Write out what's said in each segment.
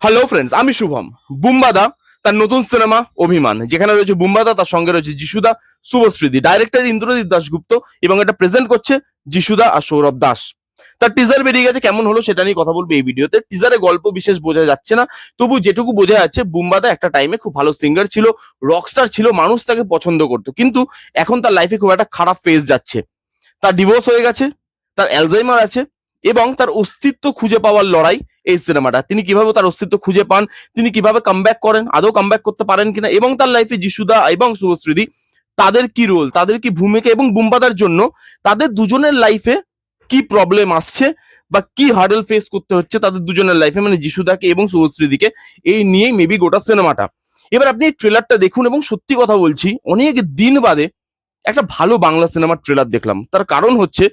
Hello friends, আমি শুভম। বুম্বাদা তার নতুন সিনেমা অভিমান, যেখানে রয়েছে বুম্বাদা, তার সঙ্গে রয়েছে যিশুদা, শুভশ্রীদি, ডাইরেক্টর ইন্দ্রজিৎ দাশগুপ্ত, এবং এটা প্রেজেন্ট করছে যিশুদা আর সৌরভ দাস। তার টিজার বেরিয়ে গেছে, কেমন হলো সেটা নিয়ে কথা বলবো এই ভিডিওতে। টিজারে গল্প বিশেষ বোঝা যাচ্ছে না, তবু যেটুকু বোঝা যাচ্ছে বুম্বাদা একটা টাইমে খুব ভালো সিঙ্গার ছিল, রকস্টার ছিল, মানুষ তাকে পছন্দ করতো, কিন্তু এখন তার লাইফে খুব একটা খারাপ ফেজ যাচ্ছে। তার ডিভোর্স হয়ে গেছে, তার অ্যালজাইমার আছে, এবং তার অস্তিত্ব খুঁজে পাওয়ার লড়াই এই সিনেমাটা। তিনি কিভাবে তার অস্তিত্ব খুঁজে পান, তিনি কিভাবে কামব্যাক করেন, আদৌ কামব্যাক করতে পারেন কিনা, এবং তার লাইফে যিশুদা এবং শুভশ্রীদি, তাদের কি রোল, তাদের কি ভূমিকা, এবং বুম্বাদার জন্য তাদের দুজনের লাইফে কি প্রবলেম আসছে বা কি হার্ডেল ফেস করতে হচ্ছে তাদের দুজনের লাইফে, মানে যিশুদাকে এবং শুভশ্রীদিকে, এই নিয়েই মেবি গোটা সিনেমাটা। এবার আপনি এই ট্রেলারটা দেখুন, এবং সত্যি কথা বলছি, অনেক দিন বাদে একটা ভালো বাংলা সিনেমার ট্রেলার দেখলাম। তার কারণ হচ্ছে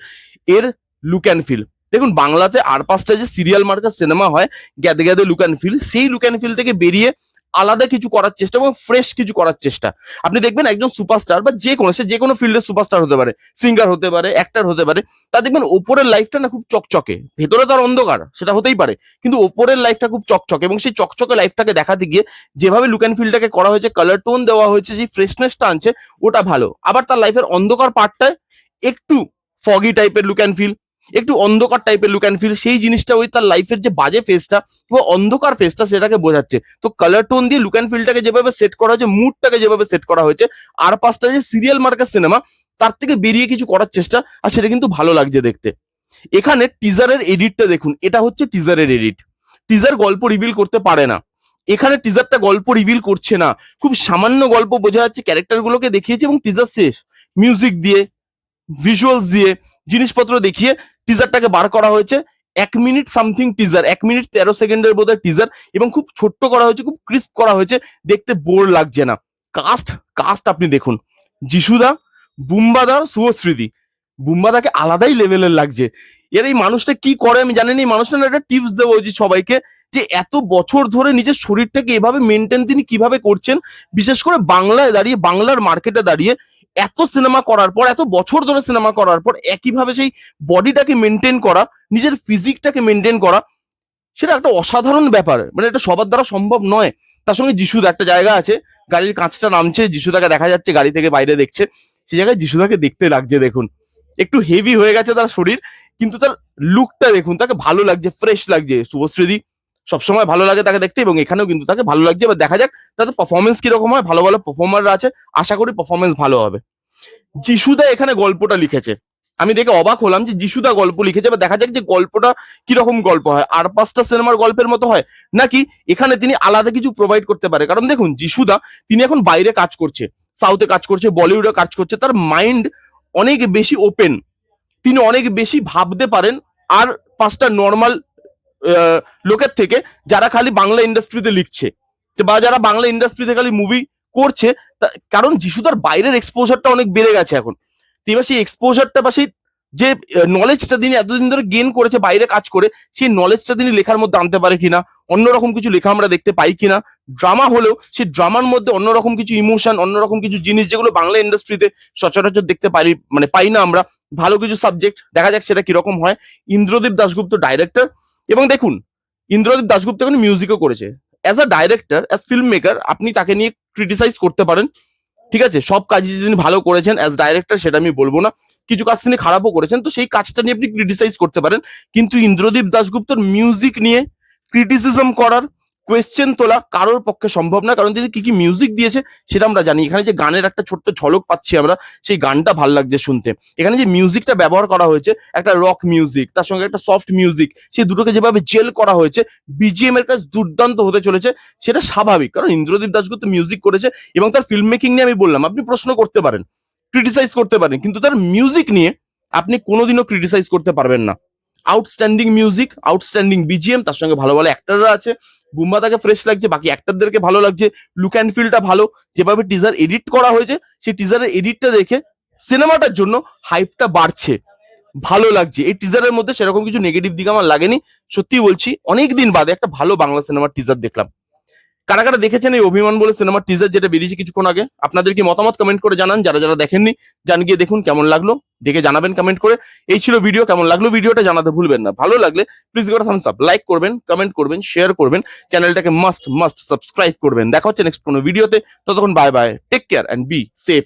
এর লুক অ্যান্ড ফিল। দেখুন, বাংলাতে আর পাঁচটা যে সিরিয়াল মার্কা সিনেমা হয়, গ্যাদে গ্যাদে লুক অ্যান্ড ফিল, সেই লুক অ্যান্ড ফিল থেকে বেরিয়ে আলাদা কিছু করার চেষ্টা এবং ফ্রেশ কিছু করার চেষ্টা। আপনি দেখবেন একজন সুপারস্টার বা যে কোনো ফিল্ডের সুপারস্টার হতে পারে, সিঙ্গার হতে পারে, অ্যাক্টর হতে পারে, তা দেখবেন ওপরের লাইফটা না খুব চকচকে, ভেতরে তার অন্ধকার, সেটা হতেই পারে, কিন্তু ওপরের লাইফটা খুব চকচকে, এবং সেই চকচকে লাইফটাকে দেখাতে গিয়ে যেভাবে লুক অ্যান্ড ফিলটাকে করা হয়েছে, কালার টোন দেওয়া হয়েছে, যে ফ্রেশনেসটা আনছে, ওটা ভালো। আবার তার লাইফের অন্ধকার পার্টটায় একটু ফগি টাইপের লুক অ্যান্ড ফিল, একটু অন্ধকার টাইপের লুক অ্যান্ড ফিল, সেই জিনিসটা ওই তার লাইফের যে বাজে ফেসটা বা অন্ধকার ফেসটা সেটাকে বোঝাচ্ছে। তো কালার টোন দিয়ে লুক অ্যান্ড ফিলটাকে যেভাবে সেট করা হয়েছে, মুডটাকে যেভাবে সেট করা হয়েছে, আর পাঁচটা যে সিরিয়াল মার্কার সিনেমা তার থেকে বেরিয়ে কিছু করার চেষ্টা, আর সেটা কিন্তু ভালো লাগছে দেখতে। এখানে টিজারের এডিটটা দেখুন, এটা হচ্ছে টিজারের এডিট। টিজার গল্প রিভিল করতে পারে না, এখানে টিজারটা গল্প রিভিল করছে না, খুব সামান্য গল্প বোঝা যাচ্ছে, ক্যারেক্টারগুলোকে দেখিয়েছে এবং টিজার শেষ। মিউজিক দিয়ে, ভিজুয়ালস দিয়ে, জিনিসপত্র দেখিয়ে টিজারটাকে বার করা হয়েছে। 1 মিনিট সামথিং টিজার, 1 মিনিট 13 সেকেন্ডের বোধহয় টিজার, এবং খুব ছোট্ট করা হয়েছে, খুব ক্রিস্প করা হয়েছে, দেখতে বোর লাগছে না। কাস্ট কাস্ট আপনি দেখুন, যিশুদা, বুম্বাদা, শুভশ্রীদি। বুম্বাদাকে আলাদাই লেভেলের লাগছে। এর এই মানুষটা কি করে আমি জানি না, এই মানুষটা না একটা টিপস দেবো উচিত সবাইকে, যে এত বছর ধরে নিজের শরীরটাকে এভাবে মেনটেন তিনি কিভাবে করছেন, বিশেষ করে বাংলায় দাঁড়িয়ে, বাংলার মার্কেটে দাঁড়িয়ে, এত সিনেমা করার পর, এত বছর ধরে সিনেমা করার পর একইভাবে সেই বডিটাকে মেনটেন করা, নিজের ফিজিকটাকে মেনটেন করা, সেটা একটা অসাধারণ ব্যাপার, মানে এটা সবার দ্বারা সম্ভব নয়। তার সঙ্গে যিশুদা একটা জায়গা আছে, গাড়ির কাঁচটা নামছে, যিশুদাকে দেখা যাচ্ছে গাড়ি থেকে বাইরে দেখছে, সেই জায়গায় যিশুদাকে দেখতে লাগছে দেখুন। একটু হেভি হয়ে গেছে তার শরীর, কিন্তু তার লুকটা দেখুন, তাকে ভালো লাগছে, ফ্রেশ লাগছে। শুভশ্রীদি সবসময় ভালো লাগে তাকে দেখতে, এবং এখানেও কিন্তু তাকে ভালো লাগছে। এবার দেখা যাক তাদের পারফরমেন্স কিরকম হয়, ভালো ভালো পারফর্মাররা আছে, আশা করি পারফরমেন্স ভালো হবে। যিশুদা এখানে গল্পটা লিখেছে, আমি দেখে অবাক হলাম যে যিশুদা গল্প লিখেছে। এবার দেখা যাক যে গল্পটা কিরকম গল্প হয়, আর পাঁচটা সিনেমার গল্পের মতো হয়, নাকি এখানে তিনি আলাদা কিছু প্রোভাইড করতে পারে। কারণ দেখুন, যিশুদা তিনি এখন বাইরে কাজ করছে, সাউথে কাজ করছে, বলিউডে কাজ করছে, তার মাইন্ড অনেক বেশি ওপেন, তিনি অনেক বেশি ভাবতে পারেন আর পাঁচটা নর্মাল লোকের থেকে, যারা খালি বাংলা ইন্ডাস্ট্রিতে লিখছে বা যারা বাংলা ইন্ডাস্ট্রিতে খালি মুভি করছে। কারণ যিশুদার বাইরের এক্সপোজারটা অনেক বেড়ে গেছে এখন। তো এবার সেই এক্সপোজারটা বা সেই যে নলেজটা তিনি এতদিন ধরে গেইন করেছে বাইরে কাজ করে, সেই নলেজটা তিনি লেখার মধ্যে আনতে পারে কিনা, অন্যরকম কিছু লেখা আমরা দেখতে পাই কিনা, ড্রামা হলেও সেই ড্রামার মধ্যে অন্যরকম কিছু ইমোশন, অন্যরকম কিছু জিনিস যেগুলো বাংলা ইন্ডাস্ট্রিতে সচরাচর দেখতে পারি, মানে পাই না আমরা, ভালো কিছু সাবজেক্ট, দেখা যাক সেটা কিরকম হয়। ইন্দ্রদীপ দাশগুপ্ত ডাইরেক্টর, এবং দেখুন ইন্দ্রদীপ দাশগুপ্ত এখন মিউজিকও করেছে। As a director, as film maker, আপনি তাকে নিয়ে ক্রিটিসাইজ করতে পারেন, ঠিক আছে, সব কাজই তিনি ভালো করেছেন অ্যাজ ডাইরেক্টর, সেটা আমি বলবো না, কিছু কাজ তিনি খারাপও করেছেন, তো সেই কাজটা নিয়ে আপনি ক্রিটিসাইজ করতে পারেন। কিন্তু ইন্দ্রদীপ দাশগুপ্তর মিউজিক নিয়ে ক্রিটিসিজম করার, কোয়েশ্চেন তোলা কারোর পক্ষে সম্ভব না, কারণ তিনি কি কি মিউজিক দিয়েছে সেটা আমরা জানি। এখানে যে গানের একটা ছোট্ট ঝলক পাচ্ছি আমরা, সেই গানটা ভাল লাগছে শুনতে। এখানে যে মিউজিকটা ব্যবহার করা হয়েছে, একটা রক মিউজিক, তার সঙ্গে একটা সফট মিউজিক, সেই দুটোকে যেভাবে জেল করা হয়েছে, বিজিএম এর কাজ দুর্দান্ত হতে চলেছে, সেটা স্বাভাবিক, কারণ ইন্দ্রদীপ দাশগুপ্ত মিউজিক করেছে। এবং তার ফিল্ম মেকিং নিয়ে আমি বললাম, আপনি প্রশ্ন করতে পারেন, ক্রিটিসাইজ করতে পারেন, কিন্তু তার মিউজিক নিয়ে আপনি কোনোদিনও ক্রিটিসাইজ করতে পারবেন না। আউটস্ট্যান্ডিং মিউজিক, আউটস্ট্যান্ডিং বিজিএম, তার সঙ্গে ভালো ভালো অ্যাক্টররা আছে। বুম্বাদাকে ফ্রেশ লাগছে, বাকি অ্যাক্টরদেরকে ভালো লাগছে, লুক অ্যান্ড ফিলটা ভালো, যেভাবে টিজার এডিট করা হয়েছে, সেই টিজারের এডিটটা দেখে সিনেমাটার জন্য হাইপটা বাড়ছে, ভালো লাগছে। এই টিজারের মধ্যে সেরকম কিছু নেগেটিভ দিক আমার লাগেনি, সত্যি বলছি, অনেকদিন বাদে একটা ভালো বাংলা সিনেমার টিজার দেখলাম। কারা কারা দেখেছেন এই অভিমান বলে সিনেমার টিজার যেটা বেরিয়েছে কিছুক্ষণ আগে? আপনাদের কি মতামত কমেন্ট করে জানান। যারা যারা দেখেননি জান গিয়ে দেখুন কেমন লাগলো, দেখে জানাবেন কমেন্ট করে। এই ছিল ভিডিও, কেমন লাগলো ভিডিওটা জানাতে ভুলবেন না। ভালো লাগলে please go thumbs up, like করবেন, কমেন্ট করবেন, শেয়ার করবেন, চ্যানেলটাকে মাস্ট সাবস্ক্রাইব করবেন। দেখা হচ্ছে নেক্সট কোনো ভিডিওতে। ততক্ষণ bye bye, take care and be safe.